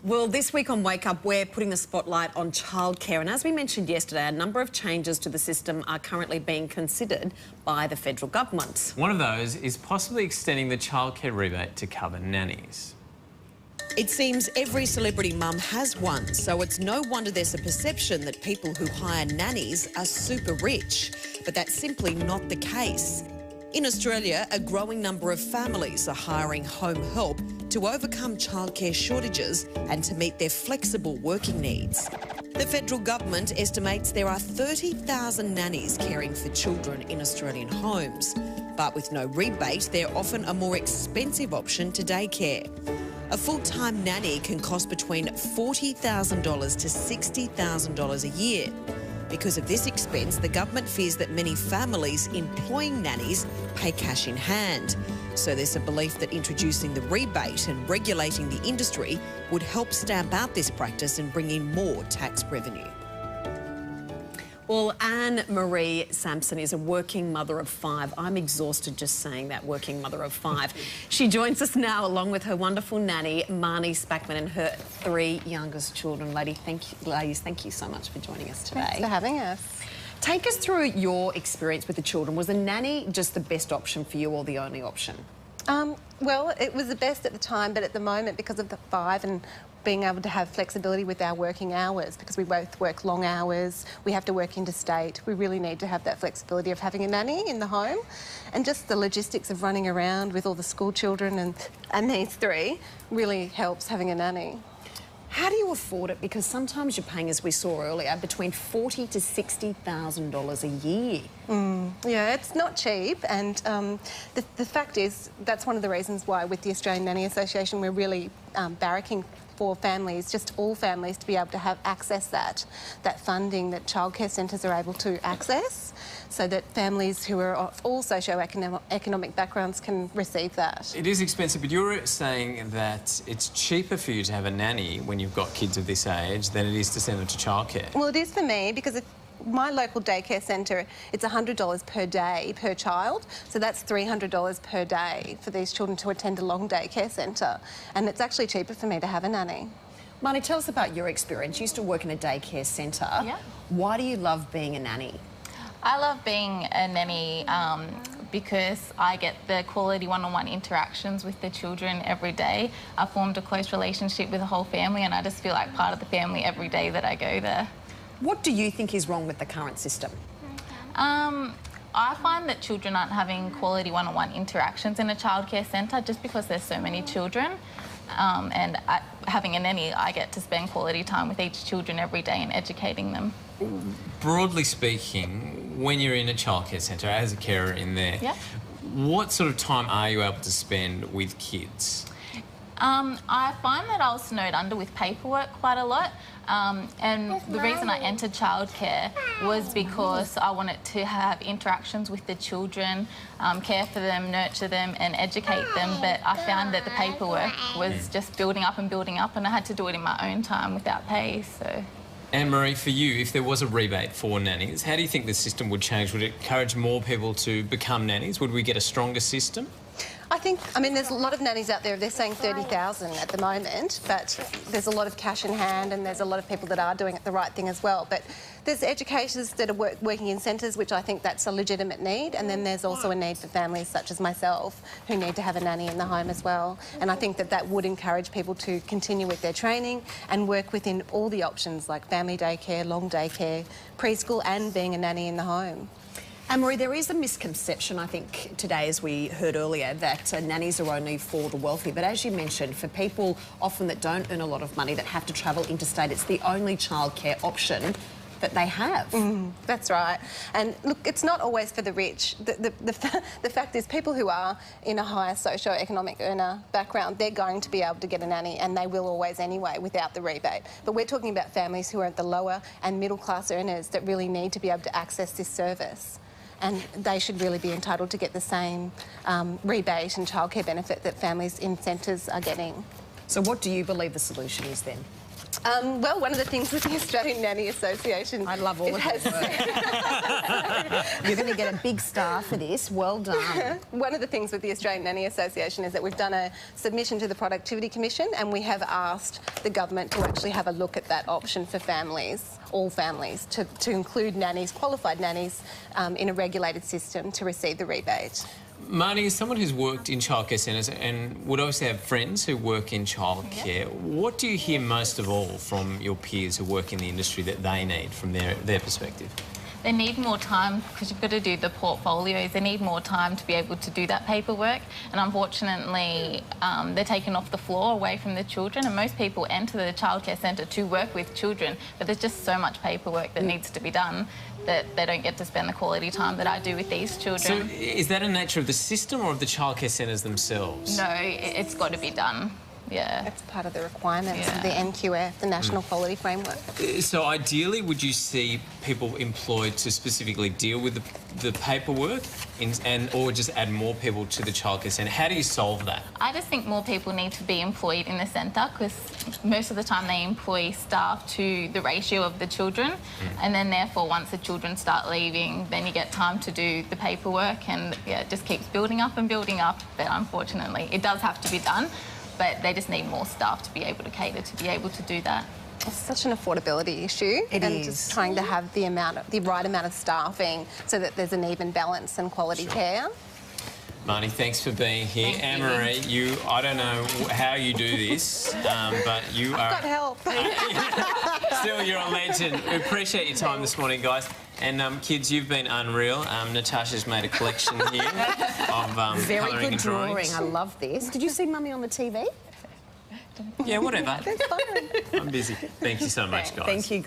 Well, this week on Wake Up, we're putting the spotlight on childcare. And as we mentioned yesterday, a number of changes to the system are currently being considered by the federal government. One of those is possibly extending the childcare rebate to cover nannies. It seems every celebrity mum has one, so it's no wonder there's a perception that people who hire nannies are super rich. But that's simply not the case. In Australia, a growing number of families are hiring home help to overcome childcare shortages and to meet their flexible working needs. The federal government estimates there are 30,000 nannies caring for children in Australian homes. But with no rebate, they're often a more expensive option to daycare. A full-time nanny can cost between $40,000 to $60,000 a year. Because of this expense, the government fears that many families employing nannies pay cash in hand. So there's a belief that introducing the rebate and regulating the industry would help stamp out this practice and bring in more tax revenue. Well, Anne-Marie Sampson is a working mother of 5. I'm exhausted just saying that, working mother of 5. She joins us now along with her wonderful nanny, Marnie Spackman, and her 3 youngest children. Ladies, thank you so much for joining us today. Thanks for having us. Take us through your experience with the children. Was a nanny just the best option for you or the only option? Well, it was the best at the time, but at the moment, because of the 5 and being able to have flexibility with our working hours, because we both work long hours, we have to work interstate, we really need to have that flexibility of having a nanny in the home, and just the logistics of running around with all the school children and these 3 really helps having a nanny. How do you afford it? Because sometimes you're paying, as we saw earlier, between $40,000 to $60,000 a year. Yeah, it's not cheap, and the fact is that's one of the reasons why with the Australian Nanny Association we're really barracking for families, just all families, to be able to have access that funding that childcare centres are able to access, so that families who are of all socio-economic backgrounds can receive that. It is expensive, but you're saying that it's cheaper for you to have a nanny when you've got kids of this age than it is to send them to childcare. Well, it is for me, because if my local daycare centre, it's $100 per day per child, so that's $300 per day for these children to attend a long daycare centre, and it's actually cheaper for me to have a nanny. Marnie, tell us about your experience. You used to work in a daycare centre. Yeah. Why do you love being a nanny? I love being a nanny because I get the quality one-on-one interactions with the children every day. I formed a close relationship with the whole family, and I just feel like part of the family every day that I go there. What do you think is wrong with the current system? I find that children aren't having quality one-on-one interactions in a childcare centre just because there's so many children. And having a nanny, I get to spend quality time with each children every day and educating them. Broadly speaking, when you're in a childcare centre as a carer in there, what sort of time are you able to spend with kids? I find that I was snowed under with paperwork quite a lot, and the reason I entered childcare was because I wanted to have interactions with the children, care for them, nurture them and educate them, but I found that the paperwork was just building up and I had to do it in my own time without pay. So. Anne-Marie, for you, if there was a rebate for nannies, how do you think the system would change? Would it encourage more people to become nannies? Would we get a stronger system? I mean, there's a lot of nannies out there, they're saying 30,000 at the moment, but there's a lot of cash in hand and there's a lot of people that are doing it the right thing as well. But there's educators that are working in centres, which I think that's a legitimate need, and then there's also a need for families such as myself who need to have a nanny in the home as well. And I think that that would encourage people to continue with their training and work within all the options like family daycare, long daycare, preschool and being a nanny in the home. Anne-Marie, there is a misconception, I think, today, as we heard earlier, that nannies are only for the wealthy. But as you mentioned, for people often that don't earn a lot of money, that have to travel interstate, it's the only childcare option that they have. That's right. And look, it's not always for the rich. The fact is, people who are in a higher socio-economic earner background, they're going to be able to get a nanny, and they will always anyway without the rebate. But we're talking about families who are at the lower and middle class earners that really need to be able to access this service. And they should really be entitled to get the same rebate and childcare benefit that families in centres are getting. So what do you believe the solution is then? Well, one of the things with the Australian Nanny Association... I love all of it. You're going to get a big star for this. Well done. One of the things with the Australian Nanny Association is that we've done a submission to the Productivity Commission, and we have asked the government to actually have a look at that option for families, all families, to include nannies, qualified nannies, in a regulated system to receive the rebate. Marnie, as someone who's worked in childcare centres and would obviously have friends who work in childcare, what do you hear most of all from your peers who work in the industry that they need from their perspective? They need more time because you've got to do the portfolios. They need more time to be able to do that paperwork. And unfortunately, they're taken off the floor away from the children. And most people enter the childcare centre to work with children, but there's just so much paperwork that needs to be done that they don't get to spend the quality time that I do with these children. So is that a nature of the system or of the childcare centres themselves? No, it's got to be done. Yeah. That's part of the requirements of the NQF, the National Quality Framework. So ideally, would you see people employed to specifically deal with the paperwork or just add more people to the childcare centre? How do you solve that? I just think more people need to be employed in the centre because most of the time they employ staff to the ratio of the children, and then therefore once the children start leaving, then you get time to do the paperwork, and yeah, it just keeps building up and building up. But unfortunately, it does have to be done. But they just need more staff to be able to cater to be able to do that. It's such an affordability issue. It and is. Just trying to have the right amount of staffing so that there's an even balance and quality care. Marnie, thanks for being here. Thank Anne-Marie, I don't know how you do this, but you are... I've got help. Still, you're a legend. We appreciate your time this morning, guys. And kids, you've been unreal. Natasha's made a collection here of Very colouring good and drawing. drawings. I love this. Did you see Mummy on the TV? Yeah, whatever. That's fine. I'm busy. Thank you so much, guys. Thank you.